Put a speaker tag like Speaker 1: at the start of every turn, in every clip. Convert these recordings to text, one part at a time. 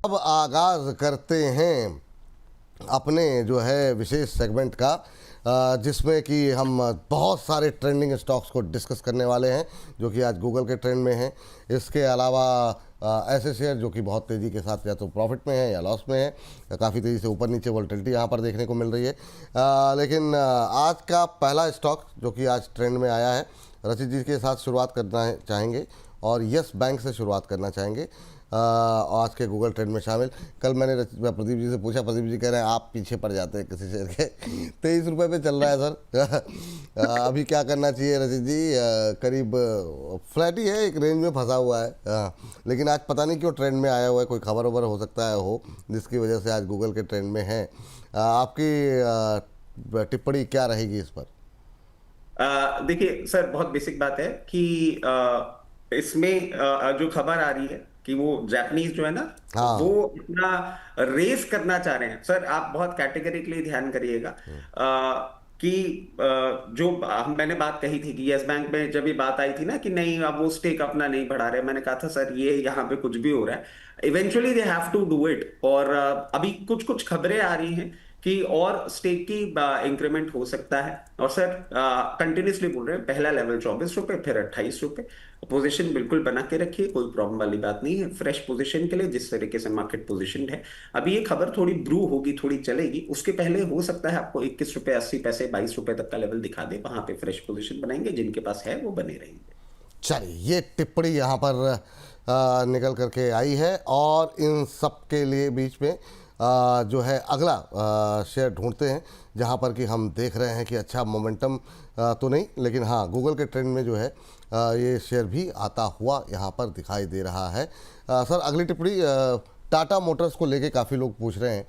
Speaker 1: अब आगाज़ करते हैं अपने जो है विशेष सेगमेंट का, जिसमें कि हम बहुत सारे ट्रेंडिंग स्टॉक्स को डिस्कस करने वाले हैं जो कि आज गूगल के ट्रेंड में हैं। इसके अलावा ऐसे शेयर जो कि बहुत तेज़ी के साथ या तो प्रॉफिट में है या लॉस में है, काफ़ी तेज़ी से ऊपर नीचे वोलेटिलिटी यहाँ पर देखने को मिल रही है। लेकिन आज का पहला स्टॉक जो कि आज ट्रेंड में आया है, रचित जी के साथ शुरुआत करना चाहेंगे और यस बैंक से शुरुआत करना चाहेंगे आज के गूगल ट्रेंड में शामिल। कल मैंने प्रदीप जी से पूछा, प्रदीप जी कह रहे हैं आप पीछे पड़ जाते हैं किसी शेयर के। 23 रुपये पे चल रहा है सर। अभी क्या करना चाहिए रचित जी? करीब फ्लैट ही है, एक रेंज में फंसा हुआ है। लेकिन आज पता नहीं क्यों ट्रेंड में आया हुआ है, कोई खबर वबर हो सकता है हो जिसकी वजह से आज गूगल के ट्रेंड में है। आपकी टिप्पणी क्या रहेगी इस पर?
Speaker 2: देखिए सर, बहुत बेसिक बात है कि इसमें जो खबर आ रही है कि वो जापानीज जो है ना, वो
Speaker 1: हाँ।
Speaker 2: अपना रेस करना चाह रहे हैं। सर आप बहुत कैटेगरिकली ध्यान करिएगा कि जो मैंने बात कही थी कि यस बैंक में जब ये बात आई थी ना कि नहीं अब वो स्टेक अपना नहीं बढ़ा रहे, मैंने कहा था सर ये यहाँ पे कुछ भी हो रहा है, eventually they have to do it. और अभी कुछ कुछ खबरें आ रही हैं कि और स्टेक की इंक्रीमेंट हो सकता है। और सर कंटिन्यूसली बोल रहे हैं, पहला लेवल 24 रुपए, फिर 28 रुपए। पोजीशन बिल्कुल बना के रखिए, कोई प्रॉब्लम वाली बात नहीं है। फ्रेश पोजीशन के लिए जिस तरीके से मार्केट पोजीशन है, अभी ये खबर थोड़ी ब्रू होगी, थोड़ी चलेगी, उसके पहले हो सकता है आपको 21 रुपए 80 पैसे 22 रुपए तक का लेवल दिखा दे, वहां पे फ्रेश पोजीशन बनाएंगे, जिनके पास है वो बने रहेंगे।
Speaker 1: चलिए, ये टिप्पणी यहाँ पर निकल करके आई है और इन सब के लिए बीच में जो है अगला शेयर ढूंढते हैं जहाँ पर कि हम देख रहे हैं कि अच्छा मोमेंटम तो नहीं, लेकिन हाँ गूगल के ट्रेंड में जो है ये शेयर भी आता हुआ यहाँ पर दिखाई दे रहा है। सर अगली टिप्पणी टाटा मोटर्स को लेके काफ़ी लोग पूछ रहे हैं,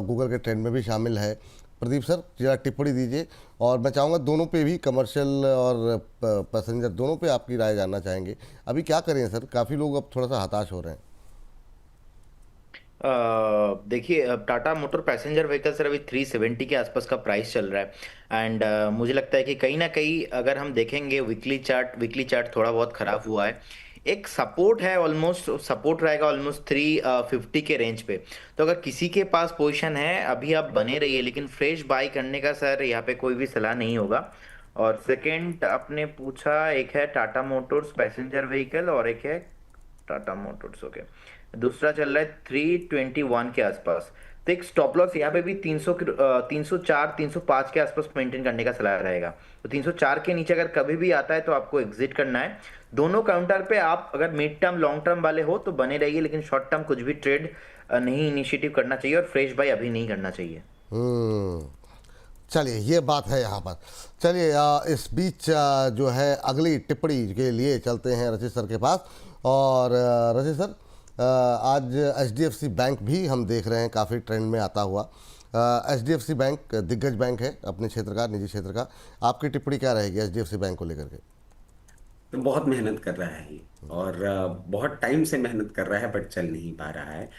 Speaker 1: गूगल के ट्रेंड में भी शामिल है। प्रदीप सर जरा टिप्पणी दीजिए, और मैं चाहूँगा दोनों पे भी, कमर्शियल और पैसेंजर दोनों पे आपकी राय जानना चाहेंगे। अभी क्या करें सर, काफ़ी लोग अब थोड़ा सा हताश हो रहे हैं।
Speaker 3: देखिए अब Tata motor passenger vehicle sir अभी 370 के आसपास का प्राइस चल रहा है। एंड मुझे लगता है कि कहीं ना कहीं अगर हम देखेंगे वीकली चार्ट थोड़ा बहुत खराब हुआ है। एक सपोर्ट है, ऑलमोस्ट सपोर्ट रहेगा ऑलमोस्ट 350 के रेंज पे। तो अगर किसी के पास पोजीशन है अभी आप बने रहिए, लेकिन फ्रेश बाई करने का सर यहाँ पे कोई भी सलाह नहीं होगा। और सेकंड आपने पूछा, एक है टाटा मोटर्स पैसेंजर व्हीकल और एक है टाटा मोटर्स, ओके, दूसरा चल रहा है 321 के आसपास। तो एक स्टॉप लॉस यहाँ पे भी 304 305 के आसपास मेंटेन करने का सलाह रहेगा। तो 304 के नीचे अगर कभी भी आता है तो आपको एग्जिट करना है। दोनों काउंटर पे आप अगर मिड टर्म लॉन्ग टर्म वाले हो तो बने रहिए, लेकिन शॉर्ट टर्म कुछ भी ट्रेड नहीं इनिशिएटिव करना चाहिए और फ्रेश बाय अभी नहीं करना चाहिए।
Speaker 1: चलिए, ये बात है यहाँ पर। चलिए इस बीच जो है अगली टिप्पणी के लिए चलते हैं रचित सर के पास। और रचित सर, आज HDFC बैंक भी हम देख रहे हैं काफ़ी ट्रेंड में आता हुआ। HDFC बैंक दिग्गज बैंक है अपने क्षेत्र का, निजी क्षेत्र का। आपकी टिप्पणी क्या रहेगी HDFC बैंक को लेकर के?
Speaker 2: तो बहुत मेहनत कर रहा है ये, और बहुत टाइम से मेहनत कर रहा है, बट चल नहीं पा रहा है।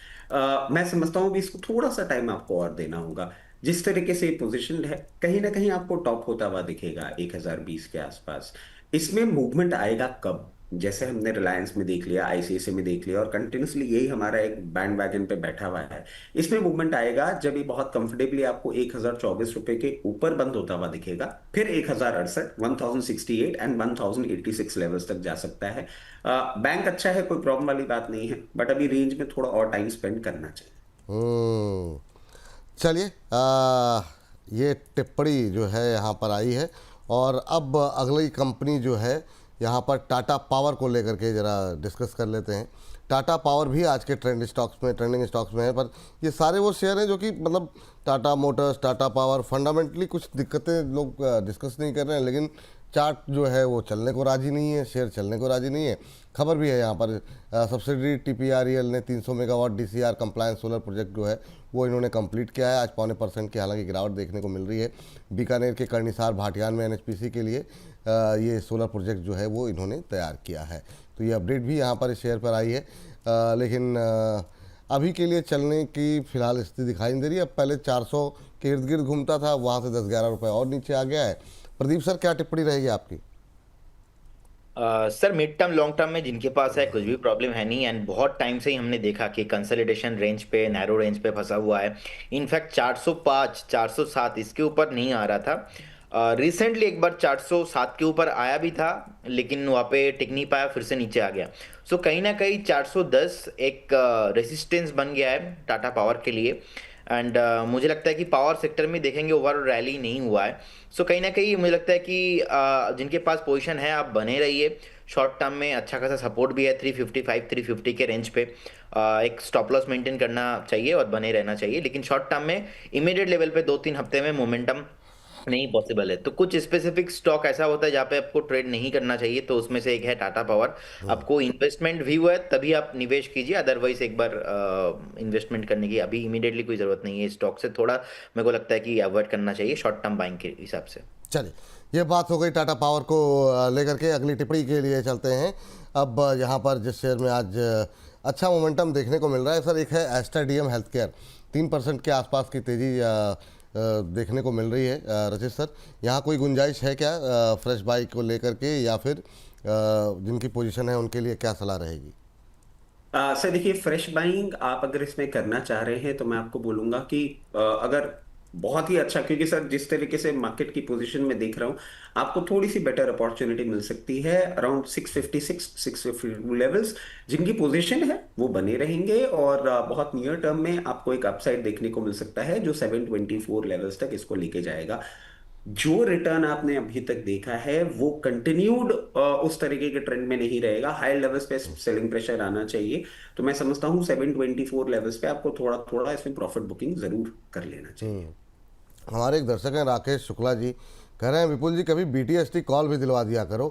Speaker 2: मैं समझता हूँ भी इसको थोड़ा सा टाइम आपको और देना होगा। जिस तरीके से पोजीशन है, कहीं ना कहीं आपको टॉप होता हुआ दिखेगा 1020 के आसपास। इसमें मूवमेंट आएगा कब? जैसे हमने रिलायंस में देख लिया, ICICI में देख लिया, और कंटिन्यूसली यही हमारा एक बैंड वैगन पे बैठा हुआ है। इसमें मूवमेंट आएगा जब ये बहुत कंफर्टेबली आपको 1024 रुपए के ऊपर बंद होता हुआ दिखेगा, फिर 1068 1068 एंड 1086 लेवल्स तक जा सकता है। बैंक अच्छा है, कोई प्रॉब्लम वाली बात नहीं है, बट अभी रेंज में थोड़ा और टाइम स्पेंड करना चाहिए।
Speaker 1: चलिए, ये टिप्पणी जो है यहाँ पर आई है और अब अगली कंपनी जो है यहाँ पर टाटा पावर को लेकर के ज़रा डिस्कस कर लेते हैं। टाटा पावर भी आज के ट्रेंडिंग स्टॉक्स में है, पर ये सारे वो शेयर हैं जो कि मतलब Tata Motors, Tata power, fundamentally कुछ दिक्कतें लोग डिस्कस नहीं कर रहे हैं, लेकिन चार्ट जो है वो चलने को राजी नहीं है, शेयर चलने को राजी नहीं है। खबर भी है यहाँ पर, सब्सिडरी TPREL ने 300 megawatt DCR compliance solar project जो है वो इन्होंने कंप्लीट किया है। आज 0.25% की हालांकि गिरावट देखने को मिल रही है। बीकानेर के कर्णिसार भाटियान में NHPC के लिए ये सोलर प्रोजेक्ट जो है वो इन्होंने तैयार किया है। तो ये अपडेट भी यहाँ पर इस शेयर पर आई है, लेकिन अभी के लिए चलने की फ़िलहाल स्थिति दिखाई नहीं दे रही है। अब पहले 400 के इर्द गिर्द घूमता था, वहाँ से 10-11 रुपये और नीचे आ गया है। प्रदीप सर, क्या टिप्पणी रहेगी आपकी?
Speaker 3: Sir mid term long term में जिनके पास है कुछ भी प्रॉब्लम है नहीं, एंड बहुत टाइम से ही हमने देखा कि कंसोलिडेशन रेंज पे, नैरो रेंज पे फंसा हुआ है। इनफैक्ट 405 407 इसके ऊपर नहीं आ रहा था। रिसेंटली एक बार 407 के ऊपर आया भी था, लेकिन वहाँ पे टिक नहीं पाया, फिर से नीचे आ गया। सो कहीं ना कहीं 410 एक रेसिस्टेंस बन गया है टाटा पावर के लिए। एंड मुझे लगता है कि पावर सेक्टर में देखेंगे ओवर रैली नहीं हुआ है। सो कहीं ना कहीं मुझे लगता है कि जिनके पास पोजीशन है आप बने रहिए। शॉर्ट टर्म में अच्छा खासा सपोर्ट भी है 355 350 के रेंज पे। एक स्टॉप लॉस मेंटेन करना चाहिए और बने रहना चाहिए, लेकिन शॉर्ट टर्म में इमीडिएट लेवल पे 2-3 हफ्ते में मोमेंटम नहीं पॉसिबल है। तो कुछ स्पेसिफिक स्टॉक ऐसा होता है जहाँ पे आपको ट्रेड नहीं करना चाहिए, तो उसमें से एक है टाटा पावर। आपको इन्वेस्टमेंट व्यू है तभी आप निवेश कीजिए, अदरवाइज एक बार इन्वेस्टमेंट करने की अभी इमीडिएटली कोई जरूरत नहीं है। स्टॉक से थोड़ा मेरे को लगता है कि अवॉइड करना चाहिए शॉर्ट टर्म बाइंग के हिसाब से।
Speaker 1: चलिए, ये बात हो गई टाटा पावर को लेकर के। अगली टिप्पणी के लिए चलते हैं। अब यहाँ पर जिस शेयर में आज अच्छा मोमेंटम देखने को मिल रहा है सर, एक है एस्टर डीएम हेल्थ केयर। 3% के आसपास की तेज़ी देखने को मिल रही है। रचित सर, यहाँ कोई गुंजाइश है क्या फ्रेश बाई को लेकर के, या फिर जिनकी पोजीशन है उनके लिए क्या सलाह रहेगी?
Speaker 2: सर देखिए, फ्रेश बाइंग आप अगर इसमें करना चाह रहे हैं तो मैं आपको बोलूंगा कि अगर बहुत ही अच्छा, क्योंकि सर जिस तरीके से मार्केट की पोजीशन में देख रहा हूं, आपको थोड़ी सी बेटर अपॉर्चुनिटी मिल सकती है अराउंड 656 652 लेवल्स। जिनकी पोजीशन है वो बने रहेंगे, और बहुत नियर टर्म में आपको एक अपसाइड देखने को मिल सकता है जो 724 लेवल्स तक इसको लेके जाएगा। जो रिटर्न आपने अभी तक देखा है वो कंटिन्यूड उस तरीके के ट्रेंड में नहीं रहेगा। हाई लेवल्स पे सेलिंग प्रेशर आना चाहिए। तो मैं समझता हूँ 724 लेवल्स पे आपको थोड़ा थोड़ा इसमें प्रॉफिट बुकिंग जरूर कर लेना चाहिए।
Speaker 1: हमारे एक दर्शक हैं राकेश शुक्ला जी, कह रहे हैं विपुल जी कभी बीटीएसटी कॉल भी दिलवा दिया करो।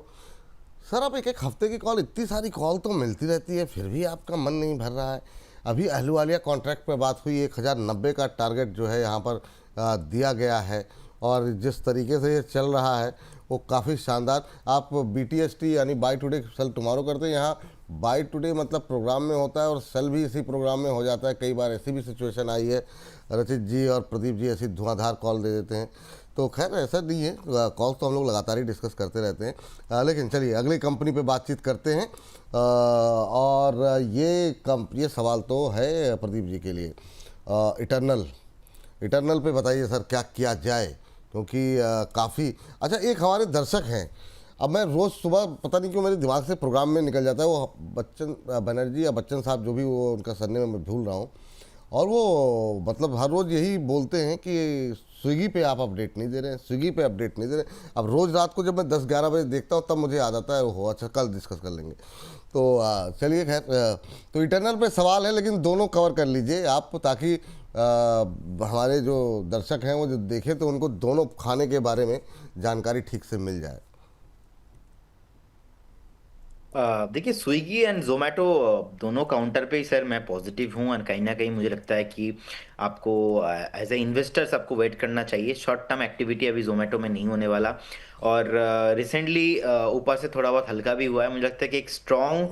Speaker 1: सर, आप एक एक हफ्ते की कॉल, इतनी सारी कॉल तो मिलती रहती है, फिर भी आपका मन नहीं भर रहा है। अभी अहलुवालिया कॉन्ट्रैक्ट पर बात हुई, 1090 का टारगेट जो है यहाँ पर दिया गया है, और जिस तरीके से ये चल रहा है वो काफ़ी शानदार। आप बीटीएसटी यानी बाय टुडे सेल टुमारो करते हैं, यहाँ बाय टुडे मतलब प्रोग्राम में होता है और सेल भी इसी प्रोग्राम में हो जाता है। कई बार ऐसी भी सिचुएशन आई है, रचित जी और प्रदीप जी ऐसी धुआंधार कॉल दे देते हैं। तो खैर ऐसा नहीं है, कॉल्स तो हम लोग लगातार ही डिस्कस करते रहते हैं। लेकिन चलिए अगली कंपनी पे बातचीत करते हैं। और ये सवाल तो है प्रदीप जी के लिए, इटर्नल पे बताइए सर क्या किया जाए, क्योंकि काफ़ी अच्छा। एक हमारे दर्शक हैं, अब मैं रोज़ सुबह पता नहीं क्यों मेरे दिमाग से प्रोग्राम में निकल जाता है, वो बच्चन बनर्जी या बच्चन साहब, जो भी वो उनका सरनेम मैं भूल रहा हूँ, और वो मतलब हर रोज़ यही बोलते हैं कि स्विगी पे आप अपडेट नहीं दे रहे हैं, स्विगी पे अपडेट नहीं दे रहे हैं। अब रोज़ रात को जब मैं 10-11 बजे देखता हूँ तब मुझे याद आता है, ओहो अच्छा कल डिस्कस कर लेंगे। तो चलिए खैर, तो इटर्नल पे सवाल है, लेकिन दोनों कवर कर लीजिए आप, ताकि हमारे जो दर्शक हैं वो जो देखें तो उनको दोनों खाने के बारे में जानकारी ठीक से मिल जाए।
Speaker 3: देखिए स्विगी एंड जोमेटो दोनों काउंटर पे ही सर मैं पॉजिटिव हूँ, और कहीं ना कहीं मुझे लगता है कि आपको एज ए इन्वेस्टर्स आपको वेट करना चाहिए। शॉर्ट टर्म एक्टिविटी अभी जोमेटो में नहीं होने वाला, और रिसेंटली ऊपर से थोड़ा बहुत हल्का भी हुआ है। मुझे लगता है कि एक स्ट्रॉन्ग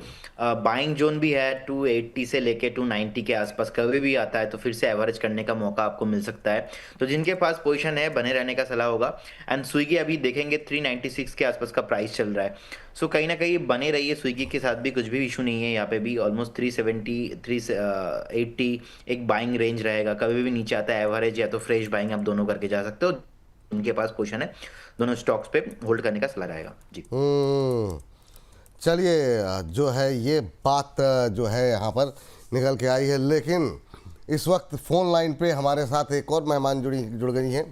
Speaker 3: बाइंग जोन भी है 280 से लेके 290 के आसपास, कभी भी आता है तो फिर से एवरेज करने का मौका आपको मिल सकता है। तो जिनके पास पोजीशन है बने रहने का सलाह होगा। एंड स्विगी अभी देखेंगे 396 के आसपास का प्राइस चल रहा है। सो कहीं ना कहीं बने रहिए, स्विगी के साथ भी कुछ भी इशू नहीं है। यहाँ पे भी ऑलमोस्ट 370 380 एक बाइंग रेंज रहेगा, कभी भी नीचे आता है एवरेज या तो फ्रेश बाइंग आप दोनों करके जा सकते हो। उनके पास पोजीशन है, दोनों स्टॉक्स पे होल्ड करने का सलाह रहेगा जी।
Speaker 1: चलिए, जो है ये बात जो है यहाँ पर निकल के आई है, लेकिन इस वक्त फ़ोन लाइन पे हमारे साथ एक और मेहमान जुड़ गई हैं।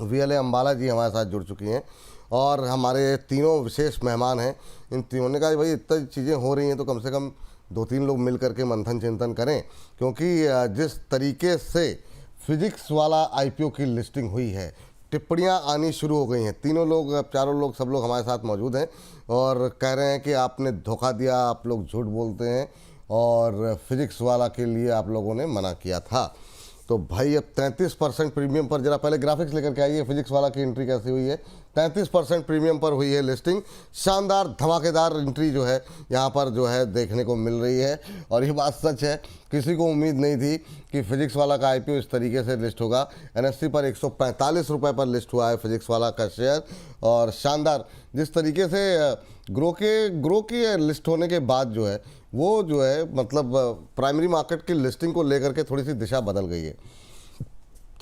Speaker 1: वीएलए अंबाला जी हमारे साथ जुड़ चुकी हैं, और हमारे तीनों विशेष मेहमान हैं। इन तीनों ने कहा भाई इतनी चीज़ें हो रही हैं तो कम से कम 2-3 लोग मिल करके मंथन चिंतन करें, क्योंकि जिस तरीके से फिजिक्स वाला आईपीओ की लिस्टिंग हुई है, टिप्पणियां आनी शुरू हो गई हैं। तीनों लोग, चारों लोग, सब लोग हमारे साथ मौजूद हैं और कह रहे हैं कि आपने धोखा दिया, आप लोग झूठ बोलते हैं, और फिजिक्स वाला के लिए आप लोगों ने मना किया था। तो भाई अब 33% प्रीमियम पर, जरा पहले ग्राफिक्स लेकर के आइए, फिजिक्स वाला की एंट्री कैसी हुई है। 33% प्रीमियम पर हुई है लिस्टिंग। शानदार धमाकेदार एंट्री जो है यहाँ पर जो है देखने को मिल रही है, और ये बात सच है किसी को उम्मीद नहीं थी कि फिजिक्स वाला का आईपीओ इस तरीके से लिस्ट होगा। एनएससी पर 145 रुपये पर लिस्ट हुआ है फिजिक्स वाला का शेयर, और शानदार जिस तरीके से ग्रो के लिस्ट होने के बाद जो है वो जो है मतलब प्राइमरी मार्केट की लिस्टिंग को लेकर के थोड़ी सी दिशा बदल गई है।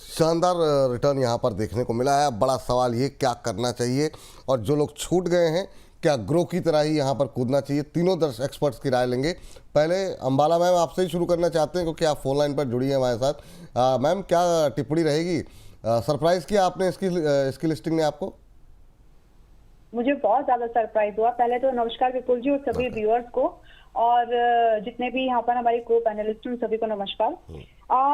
Speaker 1: शानदार रिटर्न यहाँ पर देखने को मिला है। अब बड़ा सवाल ये क्या करना चाहिए, और जो लोग छूट गए हैं क्या ग्रो की तरह ही यहाँ पर कूदना चाहिए? तीनों दर्शक एक्सपर्ट्स की राय लेंगे। पहले अंबाला मैम आपसे ही शुरू करना चाहते हैं क्योंकि आप फोन लाइन पर जुड़ी हैं हमारे साथ। मैम क्या टिप्पणी रहेगी? सरप्राइज किया आपने इसकी लिस्टिंग ने आपको?
Speaker 4: मुझे बहुत ज्यादा सरप्राइज हुआ। पहले तो नमस्कार विपुल जी और सभी व्यूअर्स को, और जितने भी यहाँ पर हमारे को पैनलिस्ट हैं सभी को नमस्कार।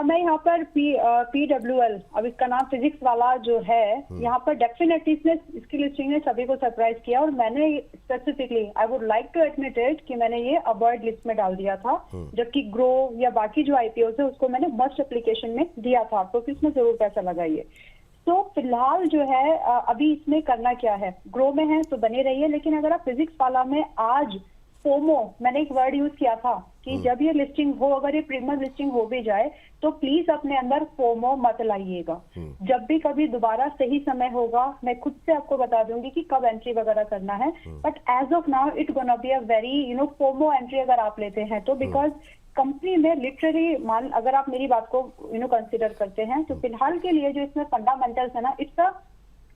Speaker 4: मैं यहाँ पर PWL, अब इसका नाम फिजिक्स वाला जो है, यहाँ पर डेफिनेटली इसकी लिस्टिंग ने सभी को सरप्राइज किया, और मैंने specifically I would like to admit it कि मैंने ये अवॉइड लिस्ट में डाल दिया था, जबकि ग्रो या बाकी जो आईपीओ है उसको मैंने मस्ट एप्लीकेशन में दिया था, तो इसमें जरूर पैसा लगाइए। तो फिलहाल जो है अभी इसमें करना क्या है, ग्रो में है तो बने रहिए, लेकिन अगर आप फिजिक्स वाला में आज फोमो, मैंने एक वर्ड यूज किया था कि जब ये लिस्टिंग हो, अगर ये प्रीमियम लिस्टिंग हो भी जाए तो प्लीज अपने अंदर फोमो मत लाइएगा। जब भी कभी दोबारा सही समय होगा मैं खुद से आपको बता दूंगी कि कब एंट्री वगैरह करना है, but as of now it gonna be a very FOMO entry अगर आप लेते हैं तो, बिकॉज कंपनी में लिटरली मान, अगर आप मेरी बात को कंसिडर करते हैं तो फिलहाल के लिए जो इसमें फंडामेंटल्स है ना, इट्स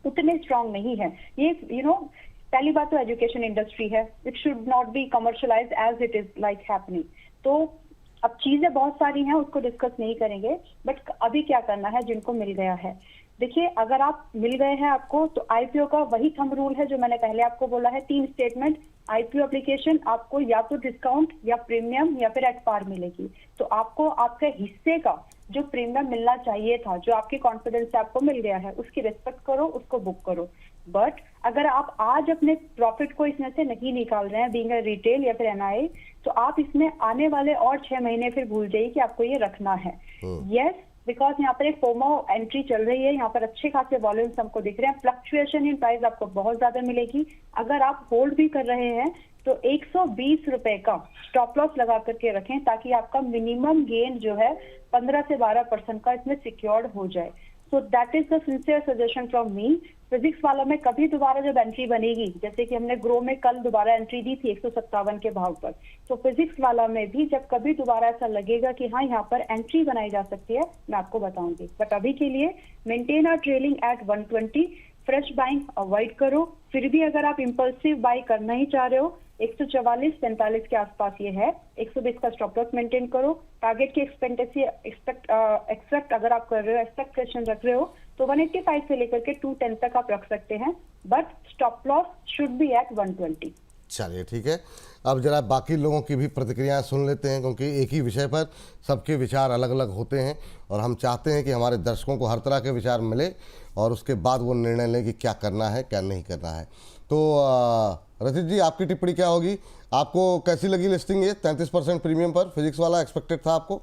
Speaker 4: उतने स्ट्रांग नहीं है। ये पहली बात तो एजुकेशन इंडस्ट्री है, it should not be commercialised as it is like happening. तो अब चीजें बहुत सारी हैं, उसको डिस्कस नहीं करेंगे, बट अभी क्या करना है जिनको मिल गया है। देखिए, अगर आप मिल गए हैं आपको, तो आईपीओ का वही थंब रूल है जो मैंने पहले आपको बोला है, 3 स्टेटमेंट। आईपीओ एप्लीकेशन आपको या तो डिस्काउंट या प्रीमियम या फिर एट पार मिलेगी, तो आपको आपके हिस्से का जो प्रीमियम मिलना चाहिए था, जो आपके कॉन्फिडेंस से आपको मिल गया है, उसकी रिस्पेक्ट करो, उसको बुक करो। बट अगर आप आज अपने प्रॉफिट को इसमें से नहीं निकाल रहे हैं, बीइंग अ रिटेल या फिर एनआई, तो आप इसमें आने वाले और 6 महीने फिर भूल जाइए कि आपको ये रखना है। यस, बिकॉज यहाँ पर एक फोमो एंट्री चल रही है, यहाँ पर अच्छे खासे वॉल्यूम्स हमको दिख रहे हैं, फ्लक्चुएशन इन प्राइस आपको बहुत ज्यादा मिलेगी। अगर आप होल्ड भी कर रहे हैं तो 120 रुपए का स्टॉप लॉस लगा करके रखें, ताकि आपका मिनिमम गेन जो है 15 से 12% का इसमें सिक्योर्ड हो जाए। So that is the sincere suggestion from me. Physics वाला में कभी दोबारा जब एंट्री बनेगी, जैसे कि हमने ग्रो में कल दोबारा एंट्री दी थी 157 के भाव पर, तो फिजिक्स वाला में भी जब कभी दोबारा ऐसा लगेगा कि हाँ यहाँ पर एंट्री बनाई जा सकती है, मैं आपको बताऊंगी। बट अभी के लिए maintain or trailing at 120, fresh buying avoid करो। फिर भी अगर आप इम्पल्सिव बाई करना ही चाह रहे हो, 144-45 के आसपास ये है, 120 का स्टॉप लॉस मेंटेन करो। टारगेट की एक्सपेक्ट अगर आप कर रहे हो, एक्सपेक्टेशन रख रहे हो, तो 185 से लेकर के 210 तक आप रख सकते हैं, but stop loss should be at 120।
Speaker 1: चलिए ठीक है, अब जरा बाकी लोगों की भी प्रतिक्रियाएं सुन लेते हैं, क्योंकि एक ही विषय पर सबके विचार अलग अलग होते हैं, और हम चाहते हैं कि हमारे दर्शकों को हर तरह के विचार मिले और उसके बाद वो निर्णय लें कि क्या करना है क्या नहीं करना है। तो रचित जी, आपकी टिप्पणी क्या होगी? आपको कैसी लगी लिस्टिंग ये 33% प्रीमियम पर? फिजिक्स वाला एक्सपेक्टेड था आपको?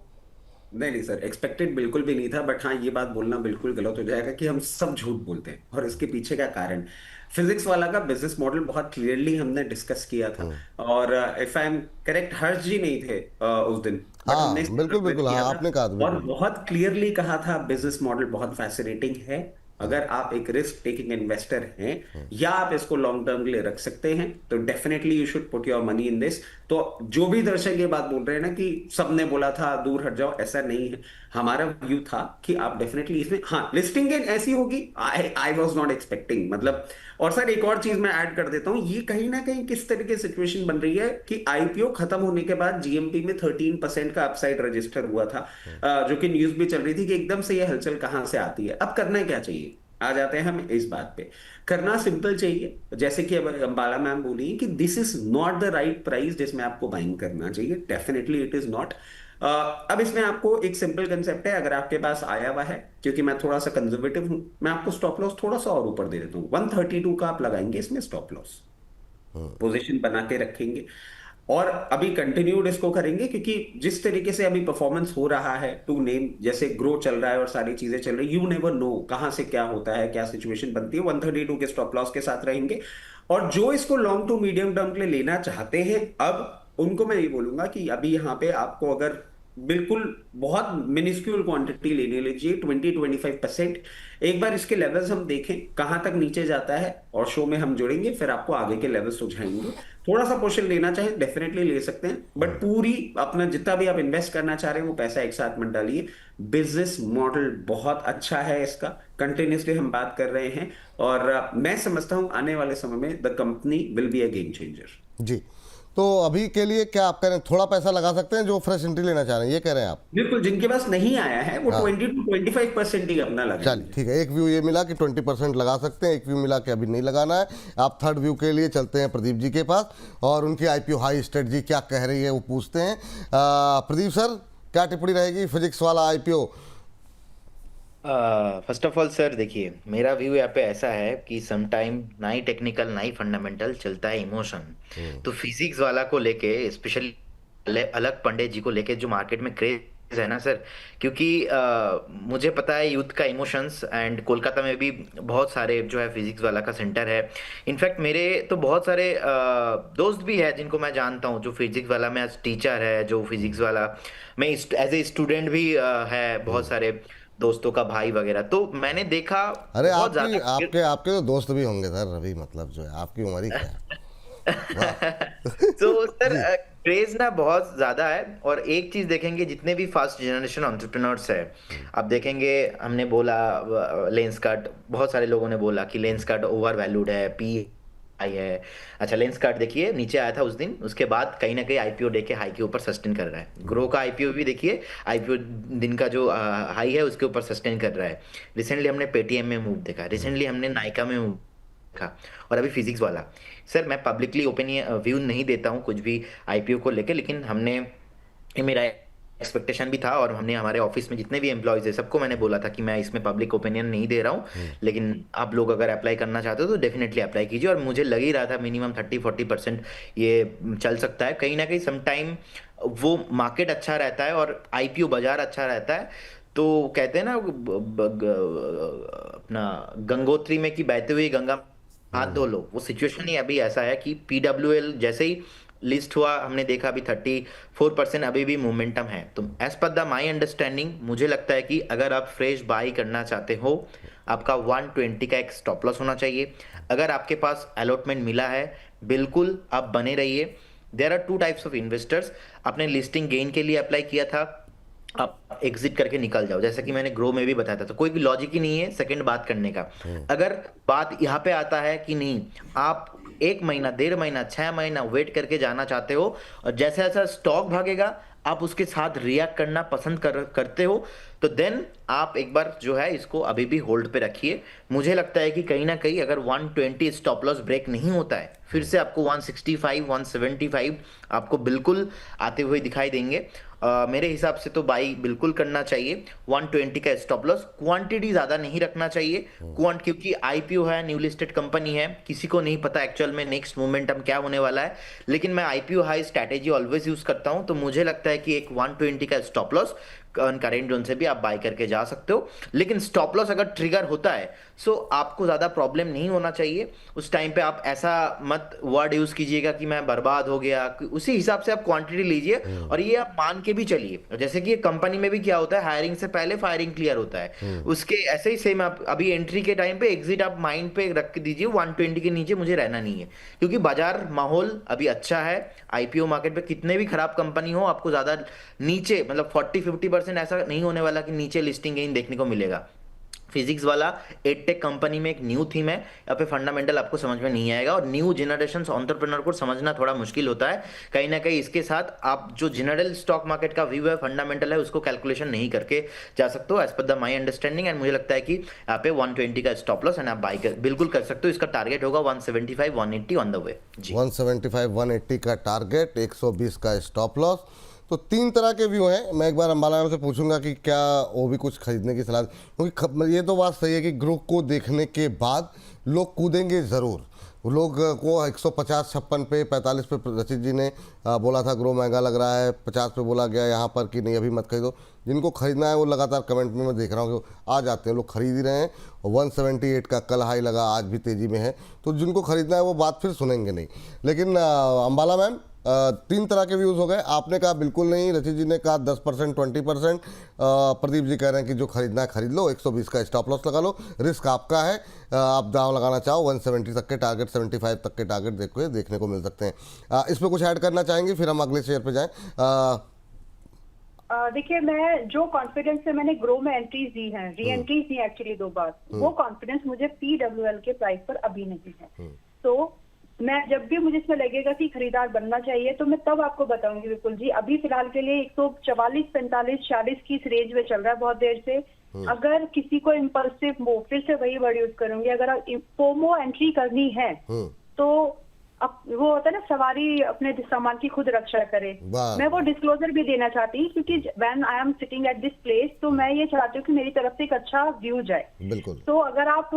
Speaker 2: नहीं सर, एक्सपेक्टेड बिल्कुल भी नहीं था, बट हाँ ये बात बोलना बिल्कुल गलत हो जाएगा कि हम सब झूठ बोलते हैं, और इसके पीछे का कारण फिजिक्स वाला का बिजनेस मॉडल बहुत क्लियरली हमने डिस्कस किया था, और इफ आई एम करेक्ट हर्ष जी नहीं थे उस दिन, बट
Speaker 1: हाँ
Speaker 2: हमने
Speaker 1: बिल्कुल हाँ, आपने कहा था
Speaker 2: और बहुत क्लियरली कहा था बिजनेस मॉडल बहुत फैसिनेटिंग है। अगर आप एक रिस्क टेकिंग इन्वेस्टर हैं या आप इसको लॉन्ग टर्म के लिए रख सकते हैं, तो definitely you should put your money in this. तो जो भी दर्शक ये बात बोल रहे हैं ना कि सबने बोला था दूर हट जाओ, ऐसा नहीं है। हमारा व्यू था कि आप डेफिनेटली इसमें, हाँ लिस्टिंग ऐसी होगी, आई वाज नॉट एक्सपेक्टिंग, मतलब। और सर एक और चीज मैं ऐड कर देता हूं, ये कहीं ना कहीं किस तरह की सिचुएशन बन रही है कि आईपीओ खत्म होने के बाद जीएमपी में 13% का अपसाइड रजिस्टर हुआ था, जो कि न्यूज भी चल रही थी कि एकदम से ये हलचल कहां से आती है। अब करना क्या चाहिए, आ जाते हैं हम इस बात पे। करना सिंपल चाहिए, जैसे कि अब अंबाला मैम बोली कि this is not the right price जिसमें आपको बाइंग करना चाहिए, डेफिनेटली इट इज नॉट। अब इसमें आपको एक सिंपल कंसेप्ट है, अगर आपके पास आया हुआ है, क्योंकि मैं थोड़ा सा कंजर्वेटिव हूं, मैं आपको स्टॉप लॉस थोड़ा सा और ऊपर दे देता हूं, 132 का आप लगाएंगे इसमें स्टॉप लॉस, पोजीशन बना के रखेंगे, और अभी कंटिन्यूड इसको करेंगे, क्योंकि जिस तरीके से अभी परफॉर्मेंस हो रहा है, टू नेम जैसे ग्रो चल रहा है और सारी चीजें चल रही, यू नेवर नो कहां से क्या होता है, क्या सिचुएशन बनती है। 132 के स्टॉप लॉस के साथ रहेंगे, और जो इसको लॉन्ग टू मीडियम टर्म के लिए लेना चाहते हैं, अब उनको मैं ये बोलूंगा कि अभी यहाँ पे आपको अगर बिल्कुल बहुत मिनिस्क्यूल क्वांटिटी लेने लीजिए, 20-25%। एक बार इसके लेवल्स हम देखें कहां तक नीचे जाता है, और शो में हम जुड़ेंगे, फिर आपको आगे के लेवल्स सुझाएंगे। थोड़ा सा पोर्शन लेना चाहे डेफिनेटली ले सकते हैं, बट पूरी अपना जितना भी आप इन्वेस्ट करना चाह रहे हैं वो पैसा एक साथ मत डालिए। बिजनेस मॉडल बहुत अच्छा है इसका, कंटिन्यूसली हम बात कर रहे हैं, और मैं समझता हूं आने वाले समय में the company will be a game changer.
Speaker 1: जी, तो अभी के लिए क्या आप कह रहे हैं, थोड़ा पैसा लगा सकते हैं जो फ्रेश एंट्री लेना चाह रहे हैं, ये कह रहे हैं आप?
Speaker 2: बिल्कुल, जिनके पास नहीं आया है वो
Speaker 1: हाँ,
Speaker 2: 20-25% ही अपना
Speaker 1: चलिए
Speaker 2: लगाएंगे।
Speaker 1: ठीक है। एक व्यू ये मिला कि 20% लगा सकते हैं, एक व्यू मिला कि अभी नहीं लगाना है। आप थर्ड व्यू के लिए चलते हैं प्रदीप जी के पास, और उनकी आईपीओ हाई स्ट्रेटजी क्या कह रही है वो पूछते हैं। प्रदीप सर, क्या टिप्पणी रहेगी फिजिक्स वाला IPO?
Speaker 3: First of all sir, देखिए मेरा व्यू यहाँ पे ऐसा है कि समटाइम ना ही टेक्निकल ना ही फंडामेंटल, चलता है इमोशन। तो फिजिक्स वाला को लेके स्पेशली अलग पंडित जी को लेके जो मार्केट में क्रेज है ना सर, क्योंकि मुझे पता है यूथ का इमोशंस, एंड कोलकाता में भी बहुत सारे जो है फिजिक्स वाला का सेंटर है। इनफैक्ट मेरे तो बहुत सारे दोस्त भी है जिनको मैं जानता हूँ जो फिजिक्स वाला में आज टीचर है, जो फिजिक्स वाला मैं एज ए स्टूडेंट भी है, बहुत सारे दोस्तों का भाई वगैरह। तो मैंने देखा
Speaker 1: अरे
Speaker 3: बहुत
Speaker 1: आपकी
Speaker 3: ज्यादा
Speaker 1: आपके आपके तो दोस्त भी होंगे सर, अभी मतलब जो है आपकी उम्र ही क्या है। वाह।
Speaker 3: तो सर
Speaker 1: जी।
Speaker 3: क्रेज ना बहुत ज्यादा है। और एक चीज देखेंगे, जितने भी फास्ट जनरेशन एंटरप्रेन्योर्स है, आप देखेंगे, हमने बोला लेंस कार्ट, बहुत सारे लोगों ने बोला कि लेंस कार्ट ओवर वैल्यूड है, पी आई है। अच्छा, लेंस कार्ट देखिए नीचे आया था उस दिन, उसके बाद कहीं ना कहीं आईपीओ डे के हाई के ऊपर सस्टेन कर रहा है। ग्रो का आईपीओ भी देखिए, आईपीओ दिन का जो हाई है उसके ऊपर सस्टेन कर रहा है। रिसेंटली हमने पेटीएम में मूव देखा, रिसेंटली हमने नायका में मूव देखा, और अभी फिजिक्स वाला। सर मैं पब्लिकली ओपिनियन व्यू नहीं देता हूँ कुछ भी आईपीओ को लेके, लेकिन हमने, ये मेरा एक्सपेक्टेशन भी था, और हमने हमारे ऑफिस में जितने भी एम्प्लॉयज है सबको मैंने बोला था कि मैं इसमें पब्लिक ओपिनियन नहीं दे रहा हूँ, लेकिन आप लोग अगर अप्लाई करना चाहते हो तो डेफिनेटली अप्लाई कीजिए। और मुझे लग ही रहा था मिनिमम 30-40% ये चल सकता है कहीं ना कहीं। समटाइम वो मार्केट अच्छा रहता है और आईपीओ बाजार अच्छा रहता है। तो कहते हैं ना अपना गंगोत्री में कि बहते हुए गंगा हाथ धो लो, वो सिचुएशन ही अभी ऐसा है कि पीडब्ल्यूएल जैसे ही लिस्ट हुआ, हमने देखा अभी 34% अभी भी मोमेंटम है। तो as per the my understanding मुझे लगता है कि अगर आप फ्रेश बाई करना चाहते हो, आपका 120 का एक स्टॉप लॉस होना चाहिए। अगर आपके पास अलॉटमेंट मिला है, बिल्कुल आप बने रहिए। There are two types of investors. आपने लिस्टिंग गेन के लिए अप्लाई किया था, आप एग्जिट करके निकल जाओ, जैसा कि मैंने ग्रो में भी बताया था। तो कोई भी लॉजिक ही नहीं है सेकंड बात करने का। अगर बात यहाँ पे आता है कि नहीं, आप 1 महीना, 1.5 महीना, 6 महीना वेट करके जाना चाहते हो, और जैसे जैसा स्टॉक भागेगा आप उसके साथ रिएक्ट करना पसंद करते हो, तो देन आप एक बार जो है इसको अभी भी होल्ड पे रखिए। मुझे लगता है कि कहीं ना कहीं अगर 120 स्टॉप लॉस ब्रेक नहीं होता है, फिर से आपको 165, 175 आपको बिल्कुल आते हुए दिखाई देंगे। मेरे हिसाब से तो बाई बिल्कुल करना चाहिए। 120 का स्टॉप लॉस, क्वांटिटी ज्यादा नहीं रखना चाहिए, क्योंकि आईपीओ है, न्यू लिस्टेड कंपनी है, किसी को नहीं पता एक्चुअल में नेक्स्ट मोमेंटम क्या होने वाला है। लेकिन मैं IPO high strategy always use करता हूं, तो मुझे लगता है कि एक 120 का स्टॉप लॉस करेंट जोन से भी आप बाय करके जा सकते हो। लेकिन स्टॉप लॉस अगर ट्रिगर होता है, सो आपको ज्यादा प्रॉब्लम नहीं होना चाहिए। उस टाइम पे आप ऐसा मत वर्ड यूज कीजिएगा कि मैं बर्बाद हो गया, उसी हिसाब से आप क्वांटिटी लीजिए, और ये आप मान के भी चलिए। जैसे कि कंपनी में भी क्या होता है, हायरिंग से पहले फायरिंग क्लियर होता है, उसके ऐसे ही सेम आप अभी एंट्री के टाइम पे एग्जिट आप माइंड पे रख के दीजिए, 120 के नीचे मुझे रहना नहीं है, क्योंकि बाजार माहौल अभी अच्छा है। आईपीओ मार्केट पे कितने भी खराब कंपनी हो, आपको ज्यादा नीचे मतलब 40-50% ऐसा नहीं होने वाला कि नीचे लिस्टिंग गेन देखने को मिलेगा। फिजिक्स वाला एडटेक कंपनी में एक न्यू थीम है, यहाँ पे फंडामेंटल आपको समझ में नहीं आएगा, और न्यू जनरेशन एंटरप्रेन्योर को समझना थोड़ा मुश्किल होता है कहीं ना कहीं। इसके साथ आप जो जनरल स्टॉक मार्केट का व्यू है, फंडामेंटल है, उसको कैलकुलेशन नहीं करके जा सकते हो as per the my understanding. And मुझे लगता है कि यहाँ पे 120 का स्टॉप लॉस एंड आप बाई बिल्कुल कर सकते हो। इसका टारगेट होगा 175, 180 ऑन द वे जी।
Speaker 1: 175, 180 का टारगेट, 120 का स्टॉप लॉस। तो 3 तरह के व्यू हैं। मैं एक बार अंबाला मैम से पूछूंगा कि क्या वो भी कुछ खरीदने की सलाह, क्योंकि ये तो बात सही है कि ग्रुप को देखने के बाद लोग कूदेंगे ज़रूर। लोग को 150-56 पे, 45 पे रचित जी ने बोला था ग्रो महंगा लग रहा है, 50 पे बोला गया यहाँ पर कि नहीं अभी मत खरीदो। जिनको खरीदना है वो लगातार कमेंट में मैं देख रहा हूँ कि आ जाते हैं, लोग खरीद ही रहे हैं। 178 का कल हाई लगा, आज भी तेज़ी में है, तो जिनको खरीदना है वो बात फिर सुनेंगे नहीं। लेकिन अंबाला मैम, तीन तरह के व्यूज़ हो गए। आपने कहा बिल्कुल नहीं, रचित जी ने कहा 10% 20%, प्रदीप जी कह रहे हैं कि जो खरीदना है खरीद लो, 120 का स्टॉप लॉस लगा लो, रिस्क आपका है। आप दाव लगाना चाहो 170 तक के टारगेट, 75 तक के टारगेट देखने को मिल सकते हैं। इसमें कुछ ऐड करना चाहेंगे, फिर हम अगले शेयर पे जाएं।
Speaker 4: देखिए, मैं जो कॉन्फिडेंस से मैंने ग्रो में एंट्रीज दी हैं, री एंट्रीज दी एक्चुअली 2 बार, वो कॉन्फिडेंस मुझे PWL के प्राइस पर अभी नहीं है। तो मैं जब भी मुझे इसमें लगेगा कि खरीदार बनना चाहिए तो मैं तब आपको बताऊंगी विपुल जी। अभी फिलहाल के लिए 144, 45, 46 की इस रेंज में चल रहा है बहुत देर से। अगर किसी को इम्पल्सिव मूव, फिर से वही वर्ड यूज करूंगी, अगर फोमो एंट्री करनी है तो अब वो होता है ना, सवारी अपने सामान की खुद रक्षा करे। मैं वो डिस्क्लोजर भी देना चाहती हूँ, क्योंकि when I am sitting at this place तो मैं ये चाहती हूँ कि मेरी तरफ से एक अच्छा व्यू जाए।
Speaker 1: बिल्कुल।
Speaker 4: तो अगर आप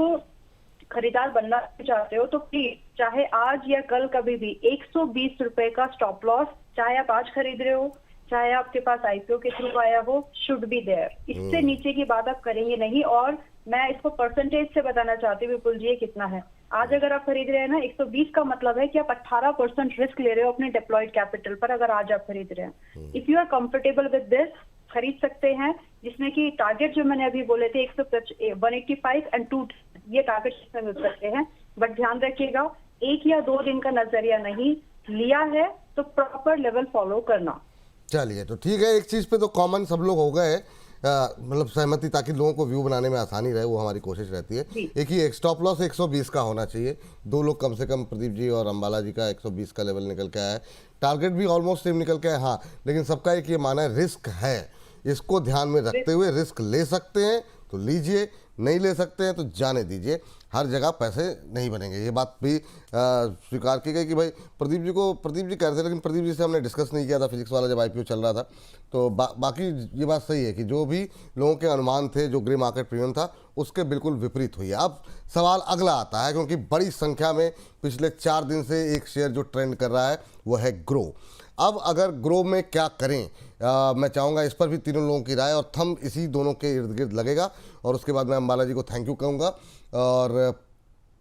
Speaker 4: खरीदार बनना चाहते हो तो प्लीज, चाहे आज या कल कभी भी 120 रुपए का स्टॉप लॉस, चाहे आप आज खरीद रहे हो, चाहे आपके पास IPO के थ्रू आया हो, शुड बी देयर। इससे नीचे की बात आप करेंगे नहीं। और मैं इसको परसेंटेज से बताना चाहती हूँ विपुल जी, ये कितना है। आज अगर आप खरीद रहे हैं ना 120 का मतलब है कि आप 18% रिस्क ले रहे हो अपने डिप्लॉयड कैपिटल पर, अगर आज आप खरीद रहे हैं। If you are comfortable with this, खरीद सकते हैं, जिसमें कि टारगेट जो मैंने अभी बोले थे 185 एंड 2, ये टारगेट इसमें मिल सकते हैं। बट ध्यान रखिएगा, 1 या 2 दिन का नजरिया नहीं लिया है तो प्रॉपर लेवल फॉलो करना।
Speaker 1: चलिए, तो ठीक है, एक चीज़ पे तो कॉमन सब लोग हो गए, मतलब सहमति, ताकि लोगों को व्यू बनाने में आसानी रहे, वो हमारी कोशिश रहती है। एक ही एक स्टॉप लॉस 120 का होना चाहिए। 2 लोग कम से कम, प्रदीप जी और अंबाला जी का 120 का लेवल निकल के आया है, टारगेट भी ऑलमोस्ट सेम निकल के आया। हाँ, लेकिन सबका एक ये माना है रिस्क है, इसको ध्यान में रखते हुए रिस्क ले सकते हैं तो लीजिए, नहीं ले सकते हैं तो जाने दीजिए। हर जगह पैसे नहीं बनेंगे, ये बात भी स्वीकार की गई कि भाई प्रदीप जी कह रहे थे, लेकिन प्रदीप जी से हमने डिस्कस नहीं किया था फिजिक्स वाला जब IPO चल रहा था। तो बाकी ये बात सही है कि जो भी लोगों के अनुमान थे, जो ग्रे मार्केट प्रीमियम था, उसके बिल्कुल विपरीत हुई है। अब सवाल अगला आता है, क्योंकि बड़ी संख्या में पिछले 4 दिन से एक शेयर जो ट्रेंड कर रहा है वो है ग्रो। अब अगर ग्रो में क्या करें, मैं चाहूँगा इस पर भी तीनों लोगों की राय, और थंब इसी दोनों के इर्द गिर्द लगेगा। और उसके बाद मैं अंबाला जी को थैंक यू कहूँगा। और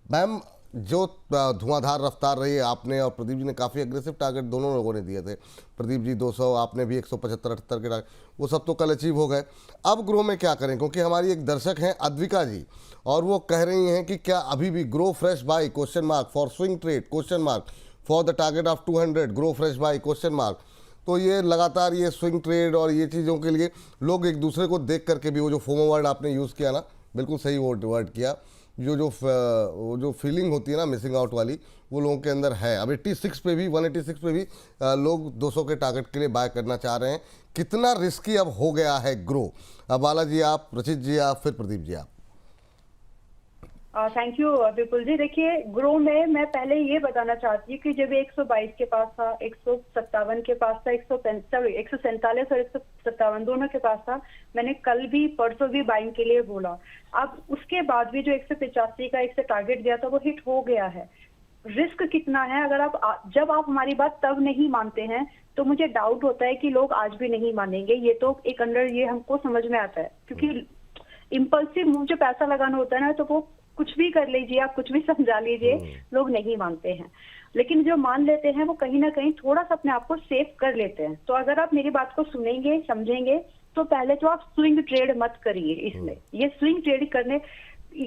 Speaker 1: मैम, जो धुआंधार रफ्तार रही है, आपने और प्रदीप जी ने काफ़ी एग्रेसिव टारगेट दोनों लोगों ने दिए थे। प्रदीप जी 200, आपने भी 175-78 के टारगेट, वो सब तो कल अचीव हो गए। अब ग्रो में क्या करें, क्योंकि हमारी एक दर्शक हैं अद्विका जी, और वो कह रही हैं कि क्या अभी भी grow fresh by question mark for swing trade question mark for the target of 200 grow fresh by question mark. तो ये लगातार ये स्विंग ट्रेड और ये चीज़ों के लिए लोग एक दूसरे को देख करके भी, वो जो फोमो वर्ड आपने यूज़ किया ना, बिल्कुल सही वर्ड किया, जो फीलिंग होती है ना मिसिंग आउट वाली, वो लोगों के अंदर है। अब 86 पे भी, 186 पे भी लोग 200 के टारगेट के लिए बाय करना चाह रहे हैं। कितना रिस्की अब हो गया है ग्रो? अब बालाजी आप, रचित जी आप, फिर प्रदीप जी आप।
Speaker 4: थैंक यू विपुल जी। देखिए, ग्रो में मैं पहले ये बताना चाहती हूँ कि जब 122 के पास था, 157 के पास था, 147 और 157 दोनों के पास था, मैंने कल भी परसों भी बाइंग के लिए बोला। अब उसके बाद भी जो 185 का एक से टारगेट दिया था वो हिट हो गया है। रिस्क कितना है, अगर जब आप हमारी बात तब नहीं मानते हैं तो मुझे डाउट होता है कि लोग आज भी नहीं मानेंगे। ये तो एक अंडर ये हमको समझ में आता है, क्योंकि इम्पल्सिव मूव जो पैसा लगाना होता है ना, तो वो कुछ भी कर लीजिए, आप कुछ भी समझा लीजिए, लोग नहीं मानते हैं। लेकिन जो मान लेते हैं वो कहीं ना कहीं थोड़ा सा अपने आप को सेव कर लेते हैं। तो अगर आप मेरी बात को सुनेंगे, समझेंगे, तो पहले तो आप स्विंग ट्रेड मत करिए। इसमें ये स्विंग ट्रेड करने,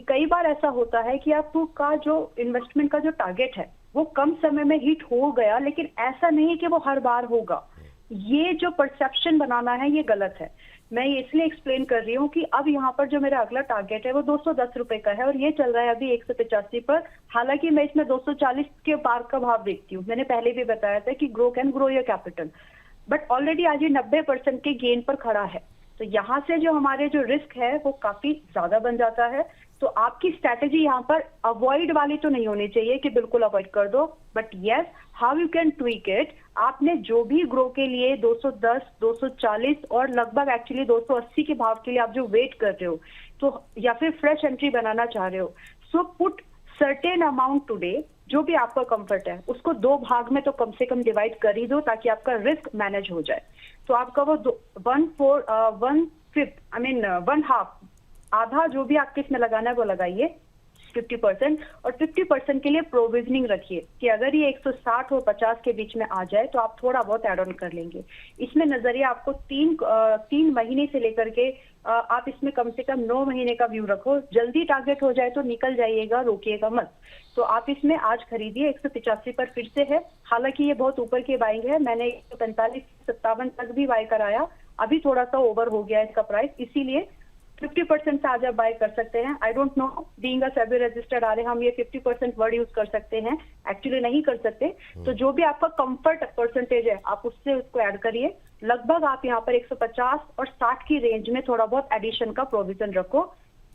Speaker 4: कई बार ऐसा होता है कि आपका जो इन्वेस्टमेंट का जो टारगेट है वो कम समय में हिट हो गया, लेकिन ऐसा नहीं कि वो हर बार होगा। ये जो परसेप्शन बनाना है ये गलत है। मैं ये इसलिए एक्सप्लेन कर रही हूँ कि अब यहाँ पर जो मेरा अगला टारगेट है वो 210 रुपए का है, और ये चल रहा है अभी 185 पर। हालांकि मैं इसमें 240 के पार का भाव देखती हूँ। मैंने पहले भी बताया था कि grow can grow your capital, but already आज ये 90% के गेन पर खड़ा है। तो यहाँ से जो हमारे जो रिस्क है वो काफी ज्यादा बन जाता है। तो आपकी स्ट्रैटेजी यहाँ पर अवॉइड वाली तो नहीं होनी चाहिए कि बिल्कुल अवॉइड कर दो, but yes, how you can tweak it. आपने जो भी ग्रो के लिए 210, 240 और लगभग एक्चुअली 280 के भाव के लिए आप जो वेट कर रहे हो, तो या फिर फ्रेश एंट्री बनाना चाह रहे हो, so put certain amount today, जो भी आपका कंफर्ट है उसको 2 भाग में तो कम से कम डिवाइड कर ही दो, ताकि आपका रिस्क मैनेज हो जाए। तो आपका वो 1/5 आधा जो भी आपके इसमें लगाना है वो लगाइए। 50%, और 50% के लिए प्रोविजनिंग रखिए कि अगर ये 160 और 50 के बीच में आ जाए तो आप थोड़ा बहुत एड ऑन कर लेंगे। इसमें नजरिया आपको 3 महीने से लेकर के आप इसमें कम से कम 9 महीने का व्यू रखो। जल्दी टारगेट हो जाए तो निकल जाइएगा, रोकिएगा मत। तो आप इसमें आज खरीदिए, 185 पर फिर से है। हालांकि ये बहुत ऊपर की बाइंग है, मैंने 145-57 तक भी बाय कराया, अभी थोड़ा सा ओवर हो गया इसका प्राइस, इसीलिए 50% से आज आप बाय कर सकते हैं। I don't know, being a SEBI registered आ रहे हम ये 50% वर्ड यूज कर सकते हैं, एक्चुअली नहीं कर सकते। तो जो भी आपका कंफर्ट परसेंटेज है आप उससे उसको ऐड करिए। लगभग आप यहाँ पर 150 और 60 की रेंज में थोड़ा बहुत एडिशन का प्रोविजन रखो